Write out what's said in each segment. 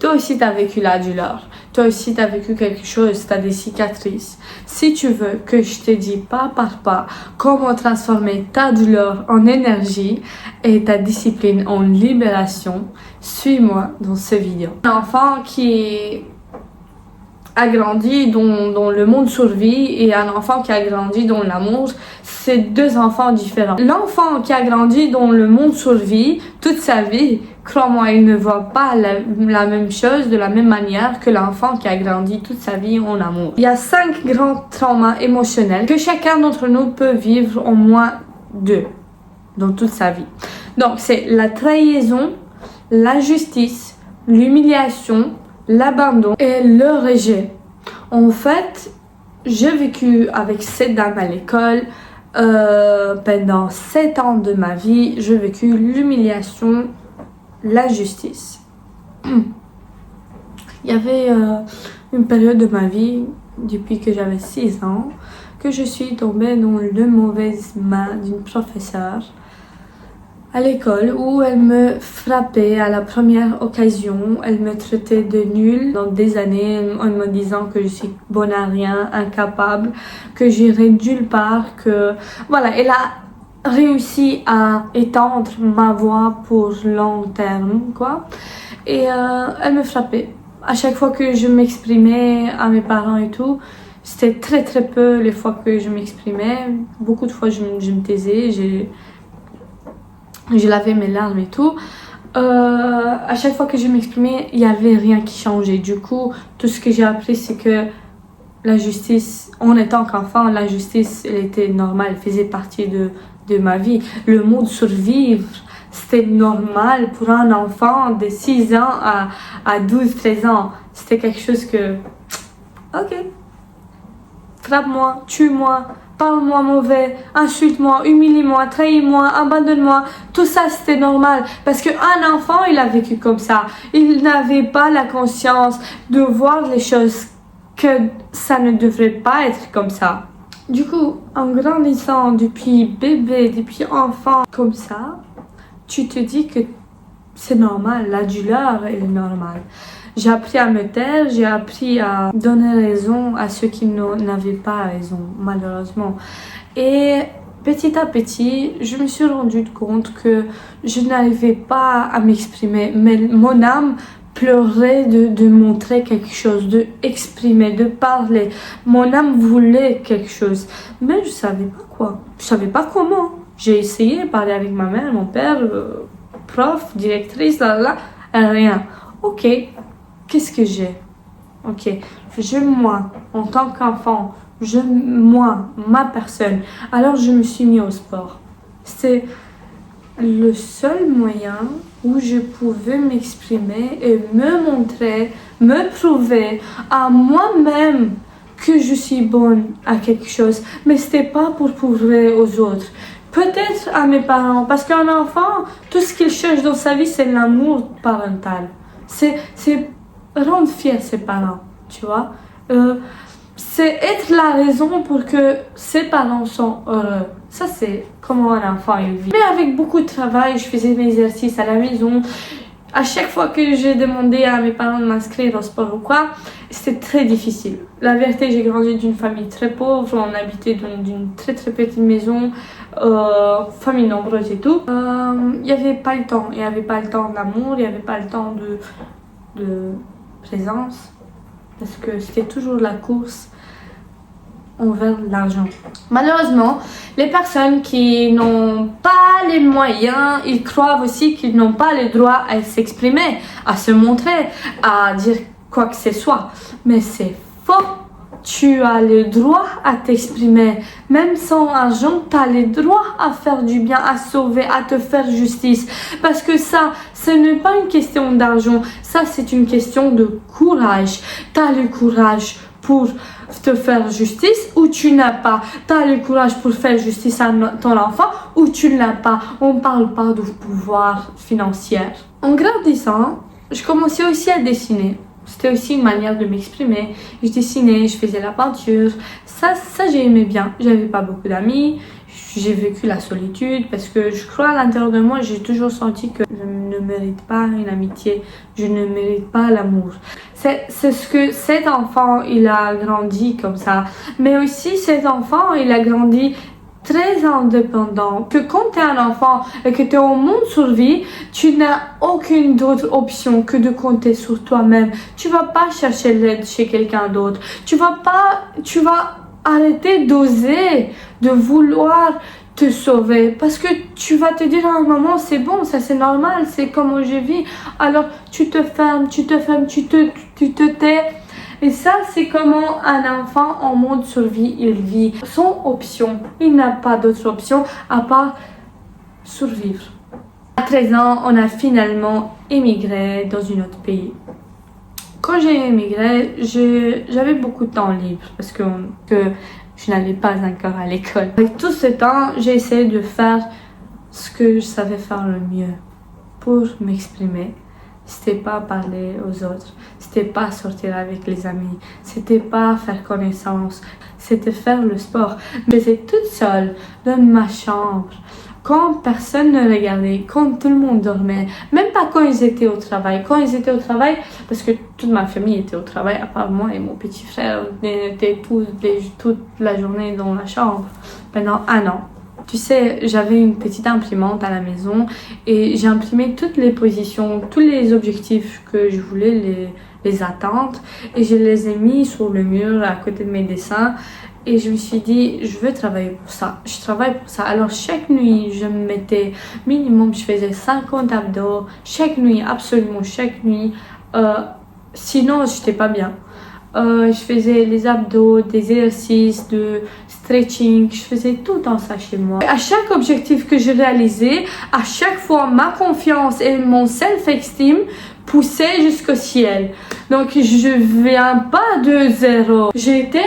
Toi aussi, tu as vécu la douleur. Toi aussi, tu as vécu quelque chose, tu as des cicatrices. Si tu veux que je te dise pas par pas comment transformer ta douleur en énergie et ta discipline en libération, suis-moi dans cette vidéo. Un enfant qui a grandi dans le monde survie et un enfant qui a grandi dans l'amour, c'est deux enfants différents. L'enfant qui a grandi dans le monde survie toute sa vie, crois-moi, il ne voit pas la même chose de la même manière que l'enfant qui a grandi toute sa vie en amour. Il y a 5 grands traumas émotionnels que chacun d'entre nous peut vivre au moins 2 dans toute sa vie. Donc c'est la trahison, l'injustice, l'humiliation, l'abandon et le rejet. En fait, j'ai vécu avec cette dame à l'école pendant 7 ans de ma vie. J'ai vécu l'humiliation, l'injustice. Il y avait une période de ma vie, depuis que j'avais 6 ans, que je suis tombée dans les mauvaises mains d'une professeure à l'école où elle me frappait à la première occasion. Elle me traitait de nulle dans des années en me disant que je suis bonne à rien, incapable, que j'irai nulle part, que voilà, elle a réussi à étendre ma voix pour long terme, quoi. Et elle me frappait. À chaque fois que je m'exprimais à mes parents et tout, c'était très peu les fois que je m'exprimais. Beaucoup de fois je me taisais, je lavais mes larmes et tout. À chaque fois que je m'exprimais, il n'y avait rien qui changeait. Du coup, tout ce que j'ai appris, c'est que la justice, en étant qu'enfant, la justice, elle était normale, elle faisait partie de ma vie. Le mot de survivre, c'était normal pour un enfant de 6 ans à 12-13 ans. C'était quelque chose que, ok, frappe-moi, tue-moi, parle-moi mauvais, insulte-moi, humilie-moi, trahis-moi, abandonne-moi. Tout ça, c'était normal. Parce qu'un enfant, il a vécu comme ça. Il n'avait pas la conscience de voir les choses que ça ne devrait pas être comme ça. Du coup, en grandissant depuis bébé, depuis enfant, comme ça, tu te dis que c'est normal. La douleur, elle est normale. J'ai appris à me taire, j'ai appris à donner raison à ceux qui n'avaient pas raison, malheureusement. Et petit à petit, je me suis rendu compte que je n'arrivais pas à m'exprimer. Mais mon âme pleurait de montrer quelque chose, de exprimer, de parler. Mon âme voulait quelque chose, mais je savais pas quoi. Je savais pas comment. J'ai essayé de parler avec ma mère, mon père, prof, directrice, rien. Ok. Qu'est-ce que j'ai? Ok, moi, en tant qu'enfant, moi, ma personne. Alors je me suis mis au sport. C'est le seul moyen où je pouvais m'exprimer et me montrer, me prouver à moi-même que je suis bonne à quelque chose. Mais c'était pas pour prouver aux autres. Peut-être à mes parents, parce qu'un enfant, tout ce qu'il cherche dans sa vie, c'est l'amour parental. C'est rendre fier ses parents, tu vois. C'est être la raison pour que ses parents sont heureux. Ça, c'est comment un enfant il vit. Mais avec beaucoup de travail, je faisais mes exercices à la maison. À chaque fois que j'ai demandé à mes parents de m'inscrire au sport ou quoi, c'était très difficile. La vérité, j'ai grandi d'une famille très pauvre. On habitait dans une très petite maison, famille nombreuse et tout. Il n'y avait pas le temps. Il n'y avait pas le temps d'amour, il n'y avait pas le temps de présence, parce que c'était toujours la course envers l'argent. Malheureusement, les personnes qui n'ont pas les moyens, ils croient aussi qu'ils n'ont pas le droit à s'exprimer, à se montrer, à dire quoi que ce soit. Mais c'est faux. Tu as le droit à t'exprimer. Même sans argent, tu as le droit à faire du bien, à sauver, à te faire justice. Parce que ça, ce n'est pas une question d'argent. Ça, c'est une question de courage. Tu as le courage pour te faire justice ou tu n'as pas. Tu as le courage pour faire justice à ton enfant ou tu ne l'as pas. On ne parle pas de pouvoir financier. En grandissant, je commençais aussi à dessiner. C'était aussi une manière de m'exprimer. Je dessinais, je faisais la peinture. Ça j'ai aimé bien. J'avais pas beaucoup d'amis. j'ai vécu la solitude parce que je crois à l'intérieur de moi, j'ai toujours senti que je ne mérite pas une amitié, je ne mérite pas l'amour. C'est ce que cet enfant, il a grandi comme ça. Mais aussi, cet enfant, il a grandi très indépendant. Que quand tu es un enfant et que tu es au monde survie, tu n'as aucune autre option que de compter sur toi-même. Tu vas pas chercher l'aide chez quelqu'un d'autre. Tu vas arrêter d'oser, de vouloir te sauver parce que tu vas te dire à un moment c'est bon, ça c'est normal, c'est comment je vis. Alors tu te fermes, tu te tais. Et ça, c'est comment un enfant en mode survie, il vit. Sans option, il n'a pas d'autre option à part survivre. À 13 ans, on a finalement émigré dans un autre pays. Quand j'ai émigré, j'avais beaucoup de temps libre parce que je n'allais pas encore à l'école. Avec tout ce temps, j'ai essayé de faire ce que je savais faire le mieux pour m'exprimer. C'était pas parler aux autres, c'était pas sortir avec les amis, c'était pas faire connaissance, c'était faire le sport. Mais j'étais toute seule dans ma chambre, quand personne ne regardait, quand tout le monde dormait, même pas quand ils étaient au travail. Quand ils étaient au travail, parce que toute ma famille était au travail, à part moi et mon petit frère, on était toute la journée dans la chambre pendant 1 an. Tu sais, j'avais une petite imprimante à la maison et j'ai imprimé toutes les positions, tous les objectifs que je voulais les atteindre et je les ai mis sur le mur à côté de mes dessins et je me suis dit, je veux travailler pour ça, je travaille pour ça. Alors chaque nuit, je me mettais minimum, je faisais 50 abdos, chaque nuit, absolument chaque nuit, sinon j'étais pas bien. Je faisais les abdos, des exercices de stretching, je faisais tout dans ça chez moi. À chaque objectif que je réalisais, à chaque fois, ma confiance et mon self-esteem poussaient jusqu'au ciel. Donc, je viens pas de zéro. J'étais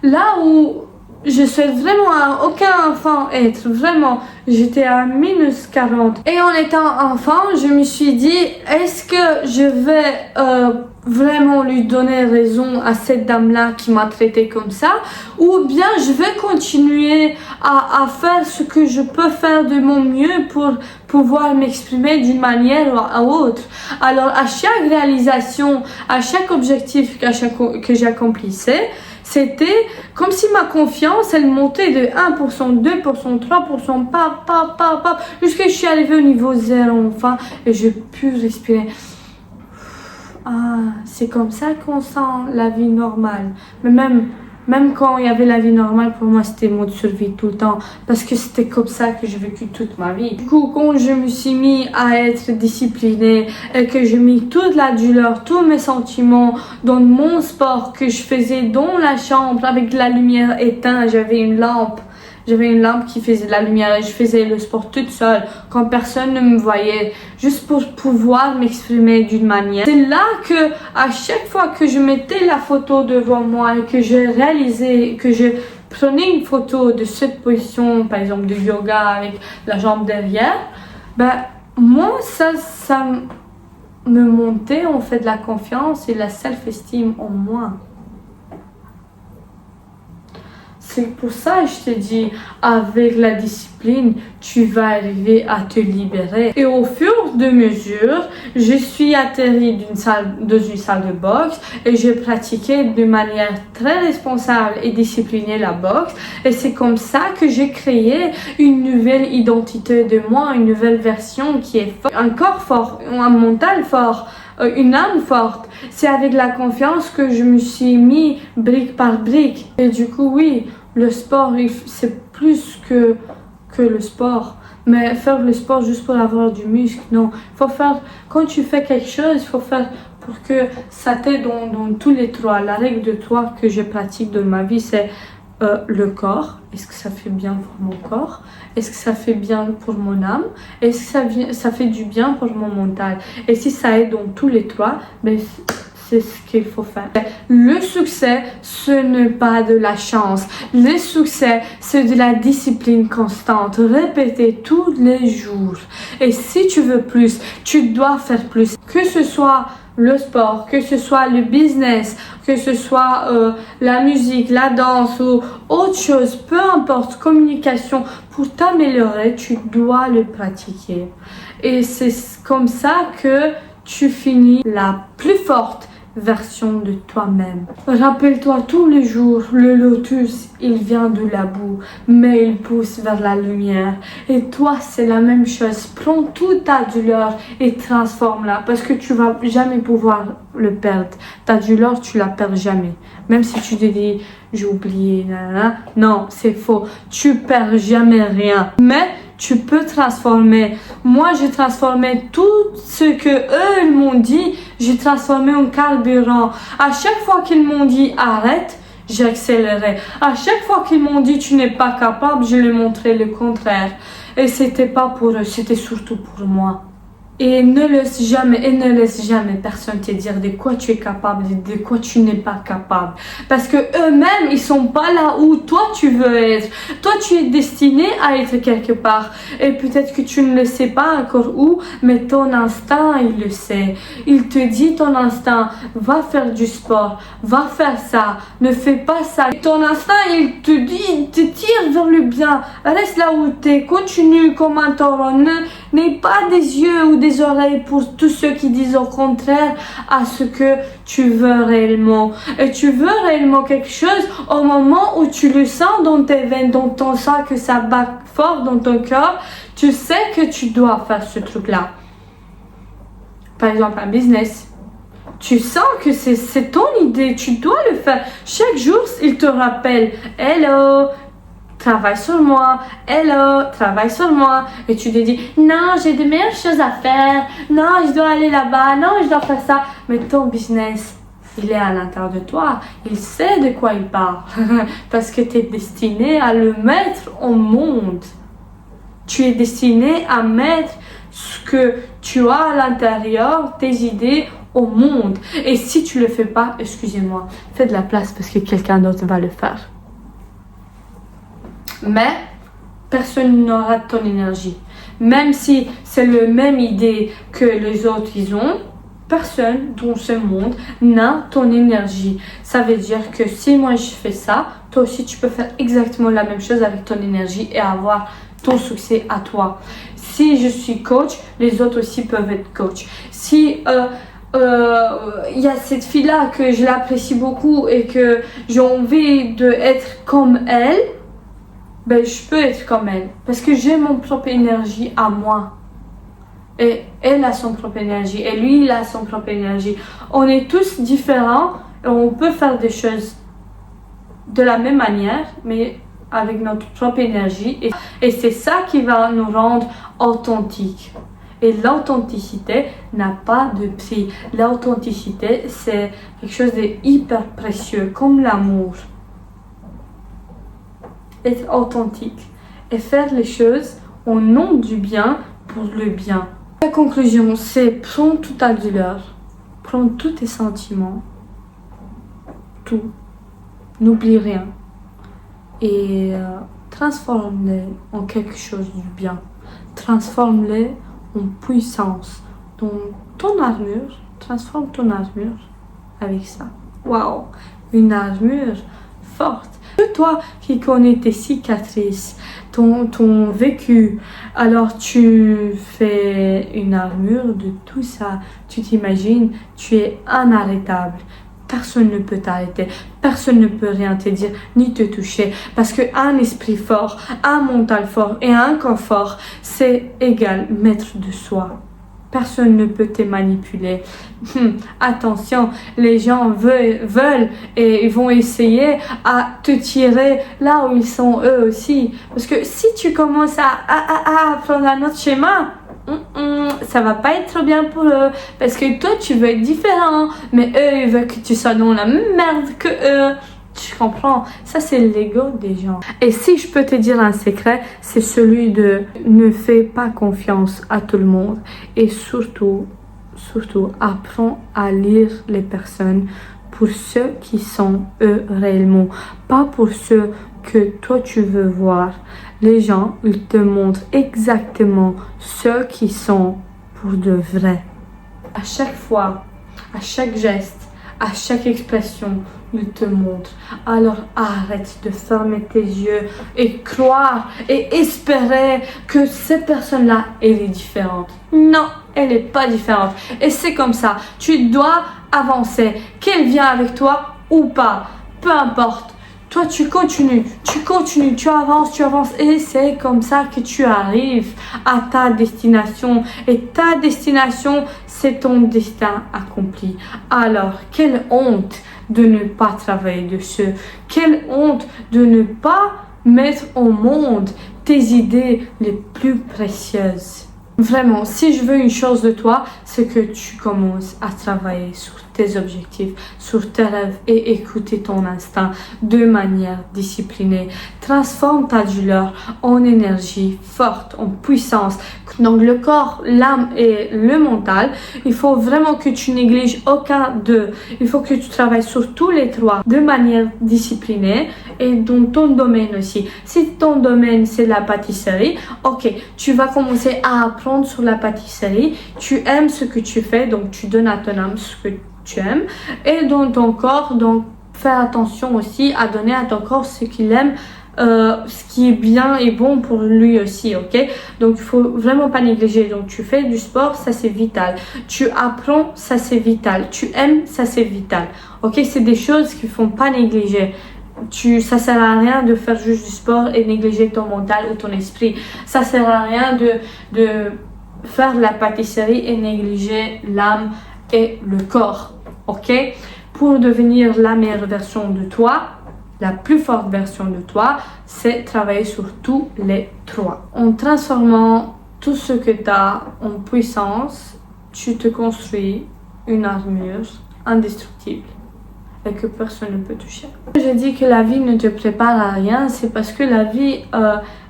là où je souhaite vraiment à aucun enfant être, vraiment. J'étais à -40. Et en étant enfant, je me suis dit, est-ce que je vais vraiment lui donner raison à cette dame-là qui m'a traité comme ça, ou bien je vais continuer à faire ce que je peux faire de mon mieux pour pouvoir m'exprimer d'une manière ou à autre. Alors à chaque réalisation, à chaque objectif que j'accomplissais, c'était comme si ma confiance, elle montait de 1%, 2%, 3%, jusqu'à ce que je suis arrivée au niveau 0 enfin, et j'ai pu respirer. Ah, c'est comme ça qu'on sent la vie normale. Mais même quand il y avait la vie normale, pour moi, c'était mode survie tout le temps. Parce que c'était comme ça que j'ai vécu toute ma vie. Du coup, quand je me suis mis à être disciplinée et que j'ai mis toute la douleur, tous mes sentiments dans mon sport que je faisais dans la chambre avec la lumière éteinte, j'avais une lampe qui faisait de la lumière et je faisais le sport toute seule quand personne ne me voyait, juste pour pouvoir m'exprimer d'une manière. C'est là que à chaque fois que je mettais la photo devant moi et que je réalisais, que je prenais une photo de cette position, par exemple de yoga avec la jambe derrière, moi ça me montait en fait de la confiance et la self-esteem en moi. C'est pour ça que je te dis, avec la discipline, tu vas arriver à te libérer. Et au fur et à mesure, je suis atterrie dans une salle de boxe et j'ai pratiqué de manière très responsable et disciplinée la boxe. Et c'est comme ça que j'ai créé une nouvelle identité de moi, une nouvelle version qui est forte, un corps fort, un mental fort, une âme forte. C'est avec la confiance que je me suis mis brique par brique. Et du coup, oui, le sport, c'est plus que le sport. Mais faire le sport juste pour avoir du muscle, non. Faut faire, quand tu fais quelque chose, il faut faire pour que ça t'aide dans tous les 3. La règle de 3 que je pratique dans ma vie, c'est le corps. Est-ce que ça fait bien pour mon corps? Est-ce que ça fait bien pour mon âme? Est-ce que ça fait du bien pour mon mental? Et si ça aide dans tous les 3, c'est ce qu'il faut faire. Le succès, ce n'est pas de la chance. Le succès, c'est de la discipline constante. Répéter tous les jours. Et si tu veux plus, tu dois faire plus. Que ce soit le sport, que ce soit le business, que ce soit la musique, la danse ou autre chose, peu importe, communication, pour t'améliorer, tu dois le pratiquer. Et c'est comme ça que tu finis la plus forte version de toi-même. Rappelle-toi tous les jours, le lotus, il vient de la boue, mais il pousse vers la lumière. Et toi, c'est la même chose. Prends toute ta douleur et transforme-la, parce que tu vas jamais pouvoir le perdre. Ta douleur, tu la perds jamais. Même si tu te dis, j'ai oublié, nanana. Non, c'est faux. Tu perds jamais rien. Mais tu peux transformer. Moi, j'ai transformé tout ce que eux ils m'ont dit. J'ai transformé en carburant. À chaque fois qu'ils m'ont dit arrête, j'ai accéléré. À chaque fois qu'ils m'ont dit tu n'es pas capable, je leur ai montré le contraire. Et c'était pas pour eux, c'était surtout pour moi. Et ne laisse jamais personne te dire de quoi tu es capable, de quoi tu n'es pas capable. Parce que eux-mêmes, ils sont pas là où toi tu veux être. Toi, tu es destiné à être quelque part. Et peut-être que tu ne le sais pas encore où, mais ton instinct, il le sait. Il te dit, ton instinct, va faire du sport, va faire ça, ne fais pas ça. Et ton instinct, il te dit, il te tire vers le bien. Reste là où tu es, continue comme un taureau. N'aie pas des yeux ou des oreilles pour tous ceux qui disent au contraire à ce que tu veux réellement. Et tu veux réellement quelque chose au moment où tu le sens dans tes veines, dans ton sang, que ça bat fort dans ton cœur, tu sais que tu dois faire ce truc-là. Par exemple, un business. Tu sens que c'est ton idée, tu dois le faire. Chaque jour, il te rappelle, hello, travaille sur moi, hello, travaille sur moi. Et tu te dis, non, j'ai de meilleures choses à faire, non, je dois aller là-bas, non, je dois faire ça. Mais ton business, il est à l'intérieur de toi, il sait de quoi il parle. Parce que tu es destiné à le mettre au monde. Tu es destiné à mettre ce que tu as à l'intérieur, tes idées, au monde. Et si tu le fais pas, excusez-moi, fais de la place parce que quelqu'un d'autre va le faire. Mais personne n'aura ton énergie. Même si c'est la même idée que les autres ils ont, personne dans ce monde n'a ton énergie. Ça veut dire que si moi je fais ça, toi aussi tu peux faire exactement la même chose avec ton énergie et avoir ton succès à toi. Si je suis coach, les autres aussi peuvent être coach. Si y a cette fille-là que je l'apprécie beaucoup et que j'ai envie d'être comme elle, ben, je peux être comme elle. Parce que j'ai mon propre énergie à moi. Et elle a son propre énergie. Et lui, il a son propre énergie. On est tous différents. Et on peut faire des choses de la même manière, mais avec notre propre énergie. Et c'est ça qui va nous rendre authentiques. Et l'authenticité n'a pas de prix. L'authenticité, c'est quelque chose de hyper précieux, comme l'amour. Être authentique et faire les choses au nom du bien pour le bien. La conclusion, c'est prends toute ta douleur, prends tous tes sentiments, tout, n'oublie rien et transforme-les en quelque chose du bien. Transforme-les en puissance. Donc, ton armure, transforme ton armure avec ça. Waouh, une armure forte. Toi qui connais tes cicatrices, ton vécu, alors tu fais une armure de tout ça. Tu t'imagines, tu es inarrêtable. Personne ne peut t'arrêter, personne ne peut rien te dire ni te toucher parce qu'un esprit fort, un mental fort et un corps fort, c'est égal maître de soi. Personne ne peut te manipuler. Attention, les gens veulent et ils vont essayer à te tirer là où ils sont eux aussi. Parce que si tu commences à prendre un autre schéma, ça va pas être bien pour eux. Parce que toi, tu veux être différent, mais eux, ils veulent que tu sois dans la même merde que eux. Tu comprends? Ça, c'est l'ego des gens. Et si je peux te dire un secret, c'est celui de ne fais pas confiance à tout le monde. Et surtout, apprends à lire les personnes pour ceux qui sont eux réellement. Pas pour ceux que toi tu veux voir. Les gens, ils te montrent exactement ceux qui sont pour de vrai. À chaque fois à chaque geste, à chaque expression, il te montre. Alors arrête de fermer tes yeux et croire et espérer que cette personne-là, elle est différente. Non, elle n'est pas différente. Et c'est comme ça. Tu dois avancer. Qu'elle vient avec toi ou pas, peu importe. Toi, tu continues, tu avances et c'est comme ça que tu arrives à ta destination. Et ta destination, c'est ton destin accompli. Alors, quelle honte de ne pas travailler dessus. Quelle honte de ne pas mettre au monde tes idées les plus précieuses. Vraiment, si je veux une chose de toi, c'est que tu commences à travailler sur tes objectifs, sur tes rêves et écouter ton instinct de manière disciplinée. Transforme ta douleur en énergie forte, en puissance. Donc le corps, l'âme et le mental, il faut vraiment que tu négliges aucun d'eux. Il faut que tu travailles sur tous les trois de manière disciplinée et dans ton domaine aussi. Si ton domaine c'est la pâtisserie, ok, tu vas commencer à apprendre sur la pâtisserie. Tu aimes ce que tu fais, donc tu donnes à ton âme ce que tu aimes. Et dans ton corps, donc fais attention aussi à donner à ton corps ce qu'il aime. Ce qui est bien et bon pour lui aussi, ok? Donc il faut vraiment pas négliger. Donc tu fais du sport, ça c'est vital. Tu apprends, ça c'est vital. Tu aimes, ça c'est vital. Ok? C'est des choses qu'il faut pas négliger. Ça sert à rien de faire juste du sport et négliger ton mental ou ton esprit. Ça sert à rien de faire de la pâtisserie et négliger l'âme et le corps, ok? Pour devenir la meilleure version de toi, la plus forte version de toi, c'est travailler sur tous les trois. En transformant tout ce que tu as en puissance, tu te construis une armure indestructible et que personne ne peut toucher. Je dis que la vie ne te prépare à rien, c'est parce que la vie,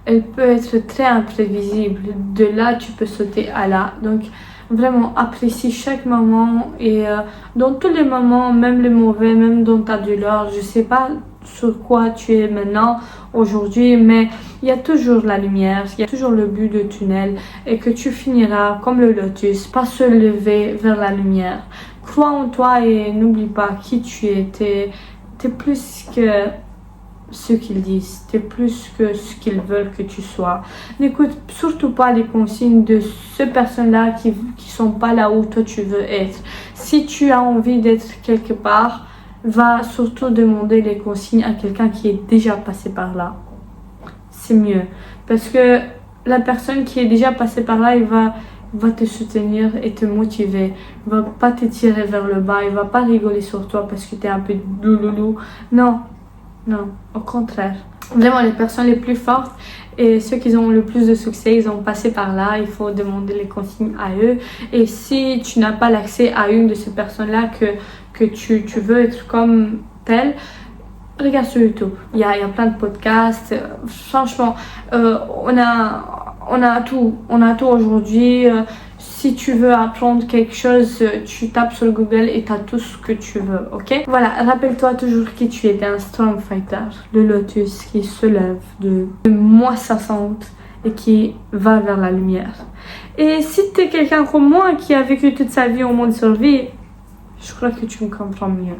elle peut être très imprévisible. De là, tu peux sauter à là. Donc, vraiment, apprécie chaque moment et dans tous les moments, même les mauvais, même dans ta douleur, je sais pas sur quoi tu es maintenant, aujourd'hui, mais il y a toujours la lumière, il y a toujours le but du tunnel et que tu finiras comme le lotus, pas se lever vers la lumière. Crois en toi et n'oublie pas qui tu es. T'es plus que ce qu'ils disent, t'es plus que ce qu'ils veulent que tu sois. N'écoute surtout pas les consignes de ces personnes-là qui sont pas là où toi tu veux être. Si tu as envie d'être quelque part, va surtout demander les consignes à quelqu'un qui est déjà passé par là. C'est mieux. Parce que la personne qui est déjà passée par là, il va te soutenir et te motiver. Il va pas te tirer vers le bas. Il va pas rigoler sur toi parce que tu es un peu douloulou. Non, au contraire. Vraiment, les personnes les plus fortes et ceux qui ont le plus de succès, ils ont passé par là. Il faut demander les consignes à eux. Et si tu n'as pas l'accès à une de ces personnes-là que tu veux être comme telle, regarde sur YouTube. Il y a plein de podcasts. Franchement, on a tout. On a tout aujourd'hui. Si tu veux apprendre quelque chose, tu tapes sur Google et tu as tout ce que tu veux, ok? Voilà, rappelle-toi toujours qui tu es, un strong fighter, le lotus qui se lève de moins 60 et qui va vers la lumière. Et si tu es quelqu'un comme moi qui a vécu toute sa vie au monde survie, je crois que tu me comprends mieux.